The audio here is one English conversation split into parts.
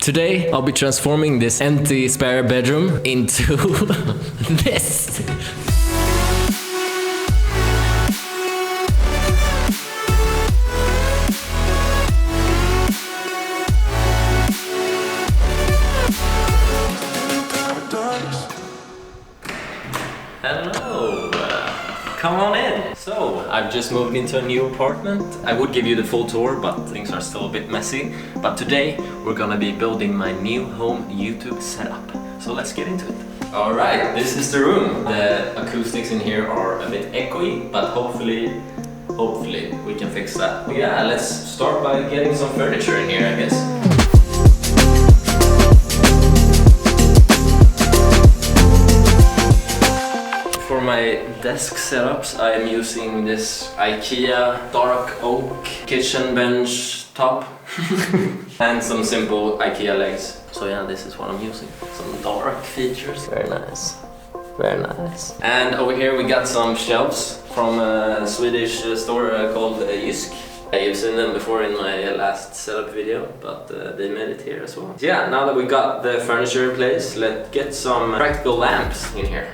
Today I'll be transforming this empty spare bedroom into this. Hello, come on in. So, I've just moved into a new apartment. I would give you the full tour, but things are still a bit messy. But today, we're gonna be building my new home YouTube setup. So let's get into it. Alright, this is the room. The acoustics in here are a bit echoey, but hopefully we can fix that. Yeah, let's start by getting some furniture in here, I guess. For my desk setups, I am using this IKEA dark oak kitchen bench top and some simple IKEA legs. So yeah, this is what I'm using. Some dark features. Very nice. Very nice. And over here we got some shelves from a Swedish store called Jysk. I've seen them before in my last setup video, but they made it here as well. So yeah, now that we got the furniture in place, let's get some practical lamps in here.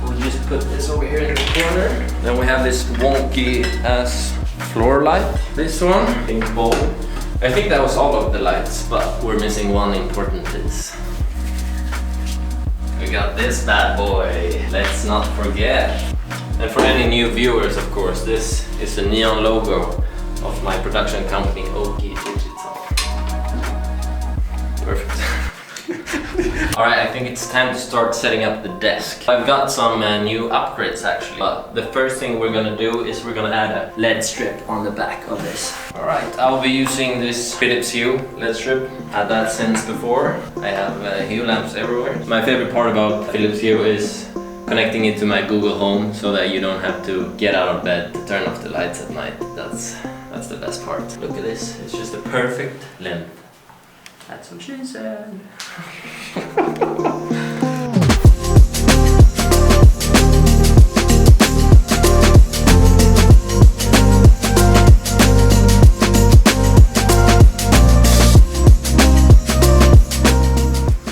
We'll just put this over here in the corner. Then we have this wonky ass floor light. This one, pink bulb. I think that was all of the lights, but we're missing one important piece. We got this bad boy, let's not forget. And for any new viewers, of course, this is the neon logo of my production company, Oki Digital. Perfect. Alright, I think it's time to start setting up the desk. I've got some new upgrades actually, but the first thing we're gonna do is we're gonna add a LED strip on the back of this. Alright, I'll be using this Philips Hue LED strip. Had that since before. I have Hue lamps everywhere. My favorite part about Philips Hue is connecting it to my Google Home so that you don't have to get out of bed to turn off the lights at night. That's the best part. Look at this, it's just a perfect length. That's what she said.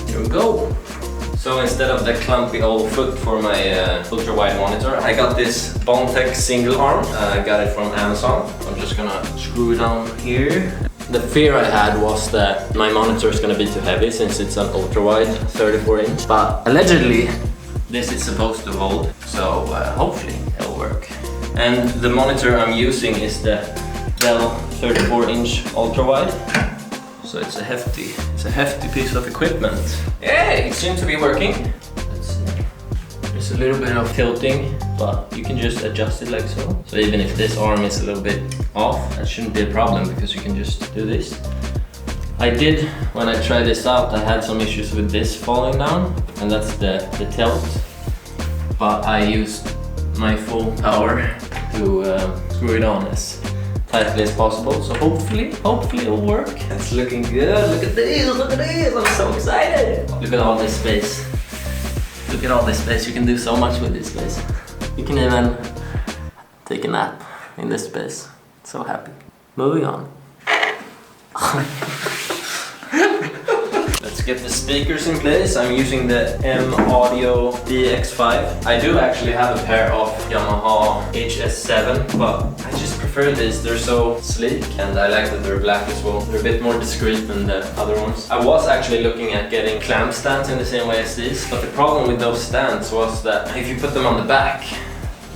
Here we go. So instead of the clumpy old foot for my ultra wide monitor, I got this Bontech single arm. I got it from Amazon. I'm just gonna screw it on here. The fear I had was that my monitor is going to be too heavy since it's an ultra-wide 34-inch, but allegedly this is supposed to hold, so hopefully it'll work. And the monitor I'm using is the Dell 34-inch ultra-wide, so it's a hefty piece of equipment. Yeah, it seems to be working. Let's see. There's a little bit of tilting, but you can just adjust it like so. So even if this arm is a little bit off, that shouldn't be a problem because you can just do this. I did, when I tried this out, I had some issues with this falling down, and that's the tilt. But I used my full power to screw it on as tightly as possible. So hopefully it'll work. It's looking good. Look at this, I'm so excited. Look at all this space. Look at all this space, you can do so much with this space. You can even take a nap in this space. So happy. Moving on. Let's get the speakers in place. I'm using the M Audio DX5. I do actually have a pair of Yamaha HS7, but I just prefer these. They're so sleek and I like that they're black as well. They're a bit more discreet than the other ones. I was actually looking at getting clamp stands in the same way as these, but the problem with those stands was that if you put them on the back,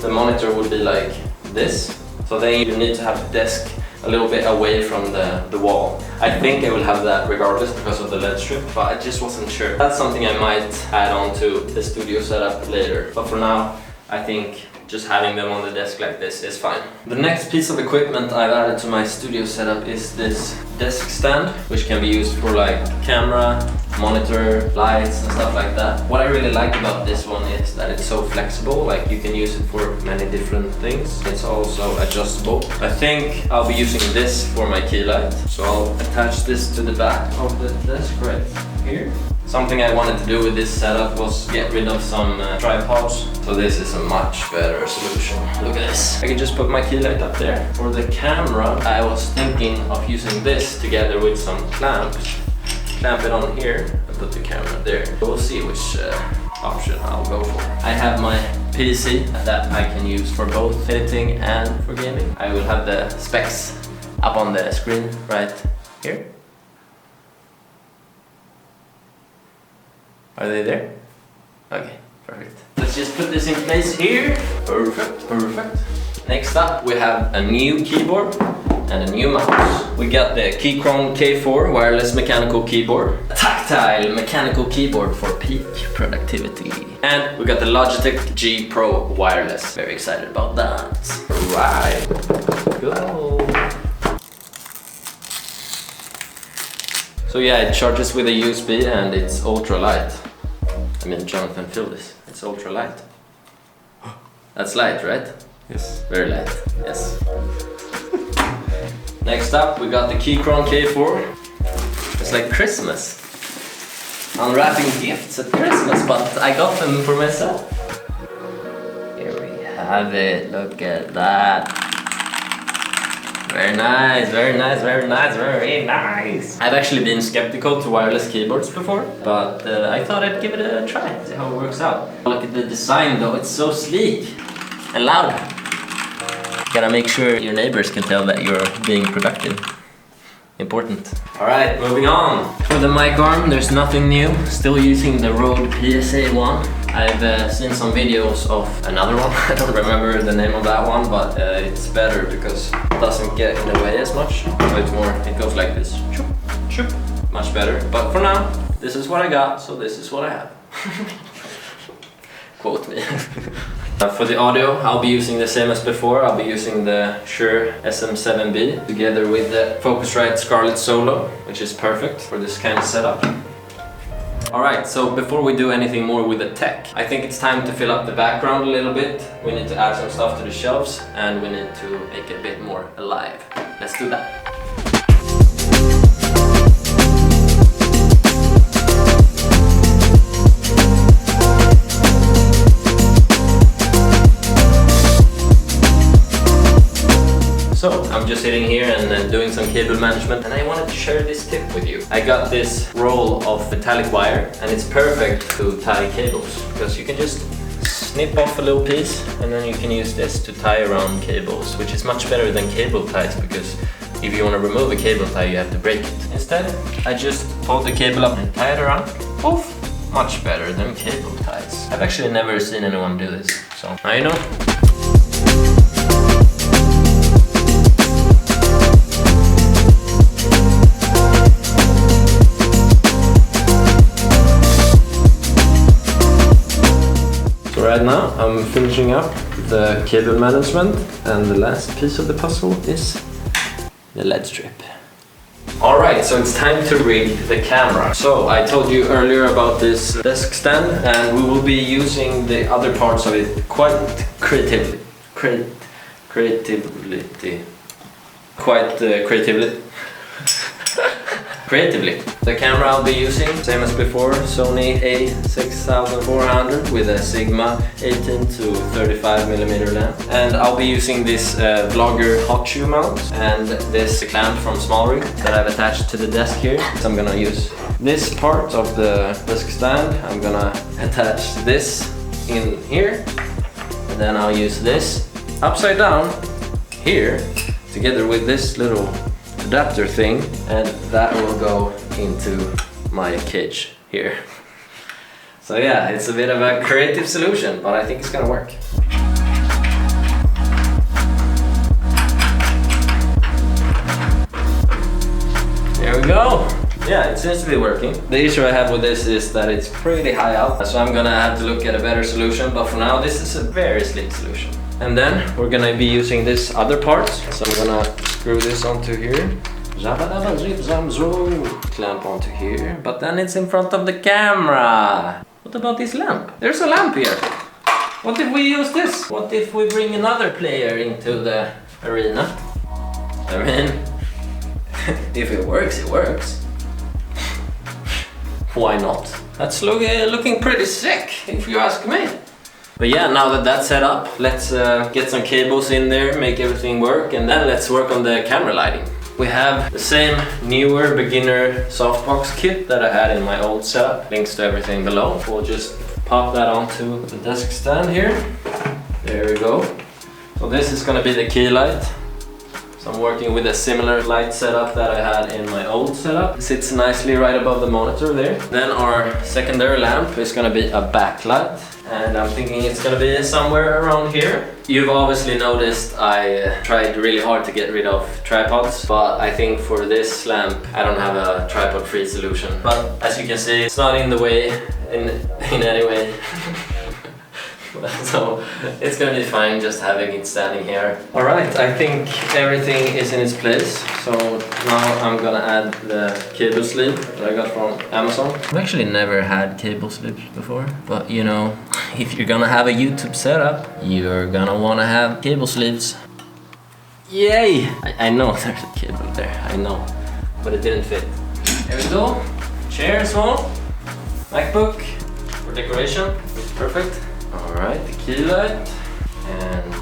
the monitor would be like this. So then you need to have the desk a little bit away from the wall. I think I will have that regardless because of the LED strip, but I just wasn't sure. That's something I might add on to the studio setup later. But for now, I think just having them on the desk like this is fine. The next piece of equipment I've added to my studio setup is this desk stand, which can be used for like camera, monitor, lights and stuff like that. What I really like about this one is that it's so flexible, like you can use it for many different things. It's also adjustable. I think I'll be using this for my key light. So I'll attach this to the back of the desk right here. Something I wanted to do with this setup was get rid of some tripods. So this is a much better solution. Look at this. I can just put my key light up there. For the camera, I was thinking of using this together with some clamps clamp it on here and put the camera there. We'll see which option I'll go for. I have my PC that I can use for both editing and for gaming. I will have the specs up on the screen right here. Are they there? Okay, perfect. Let's just put this in place here. Perfect, perfect. Next up, we have a new keyboard and a new mouse. We got the Keychrone K4 wireless mechanical keyboard, a tactile mechanical keyboard for peak productivity. And we got the Logitech G Pro Wireless. Very excited about that. Right, go. So yeah, it charges with a USB and it's ultra light. I mean, Jonathan, feel this. It's ultra light. That's light, right? Yes. Very light, yes. Next up, we got the Keychrone K4. It's like Christmas. Unwrapping gifts at Christmas, but I got them for myself. Here we have it, look at that. Very nice, very nice, very nice, very nice. I've actually been skeptical to wireless keyboards before, but I thought I'd give it a try, see how it works out. Look at the design though, it's so sleek and loud. Gotta make sure your neighbors can tell that you're being productive. Important. Alright, moving on. For the mic arm, there's nothing new. Still using the Rode PSA 1. I've seen some videos of another one. I don't remember the name of that one, but it's better because it doesn't get in the way as much. So it's more, it goes like this. Shoop, shoop. Much better. But for now, this is what I got, so this is what I have. Quote me. For the audio, I'll be using the same as before. I'll be using the Shure SM7B together with the Focusrite Scarlett Solo, which is perfect for this kind of setup. Alright, so before we do anything more with the tech, I think it's time to fill up the background a little bit. We need to add some stuff to the shelves and we need to make it a bit more alive. Let's do that. So, I'm just sitting here and doing some cable management and I wanted to share this tip with you. I got this roll of metallic wire and it's perfect to tie cables because you can just snip off a little piece and then you can use this to tie around cables, which is much better than cable ties because if you want to remove a cable tie you have to break it. Instead, I just fold the cable up and tie it around. Poof! Much better than cable ties. I've actually never seen anyone do this, so now you know. Right now I'm finishing up the cable management and the last piece of the puzzle is the LED strip. Alright, so it's time to rig the camera. So I told you earlier about this desk stand and we will be using the other parts of it quite creatively. Creatively. The camera I'll be using, same as before, Sony A6400 with a Sigma 18 to 35mm lens. And I'll be using this Vlogger hot shoe mount and this clamp from Smallrig that I've attached to the desk here. So I'm gonna use this part of the desk stand. I'm gonna attach this in here and then I'll use this upside down here together with this little adapter thing and that will go into my cage here. So yeah, it's a bit of a creative solution, but I think it's gonna work. There we go. Yeah, it seems to be working. The issue I have with this is that it's pretty high up, so I'm gonna have to look at a better solution, but for now this is a very slick solution. And then we're gonna be using this other part, so I'm gonna screw this onto here. Clamp onto here, but then it's in front of the camera. What about this lamp? There's a lamp here. What if we use this? What if we bring another player into the arena? I mean, if it works, it works. Why not? That's looking pretty sick, if you ask me. But yeah, now that that's set up, let's get some cables in there, make everything work, and then let's work on the camera lighting. We have the same newer beginner softbox kit that I had in my old setup. Links to everything below. We'll just pop that onto the desk stand here. There we go. So this is gonna be the key light. So I'm working with a similar light setup that I had in my old setup. It sits nicely right above the monitor there. Then our secondary lamp is gonna be a backlight. And I'm thinking it's gonna be somewhere around here. You've obviously noticed I tried really hard to get rid of tripods, but I think for this lamp I don't have a tripod-free solution. But as you can see, it's not in the way in any way. So it's gonna be fine just having it standing here. Alright, I think everything is in its place. So now I'm gonna add the cable sleeve that I got from Amazon. I've actually never had cable sleeves before, but you know, if you're gonna have a YouTube setup, you're gonna wanna have cable sleeves. Yay! I know there's a cable there, I know, but it didn't fit. There we go. Chair as well. MacBook for decoration. It's perfect. Alright, the key light and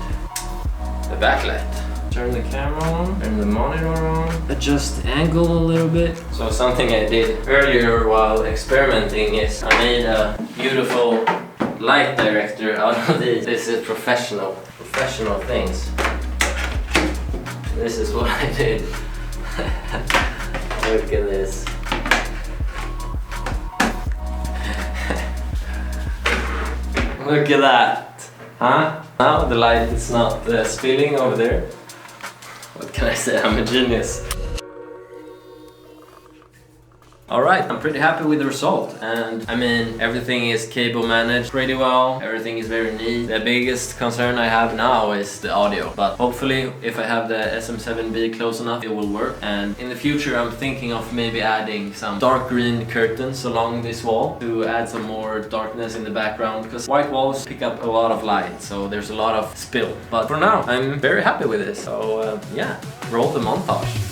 the backlight. Turn the camera on, turn the monitor on, adjust the angle a little bit. So something I did earlier while experimenting is I made a beautiful light director out of these. This is professional things. This is what I did. Look at this. Look at that, huh? Now the light is not spilling over there. What can I say, I'm a genius. Alright, I'm pretty happy with the result, and I mean everything is cable managed pretty well, everything is very neat. The biggest concern I have now is the audio, but hopefully if I have the SM7B close enough it will work. And in the future I'm thinking of maybe adding some dark green curtains along this wall to add some more darkness in the background, because white walls pick up a lot of light, so there's a lot of spill. But for now I'm very happy with this, so yeah, roll the montage.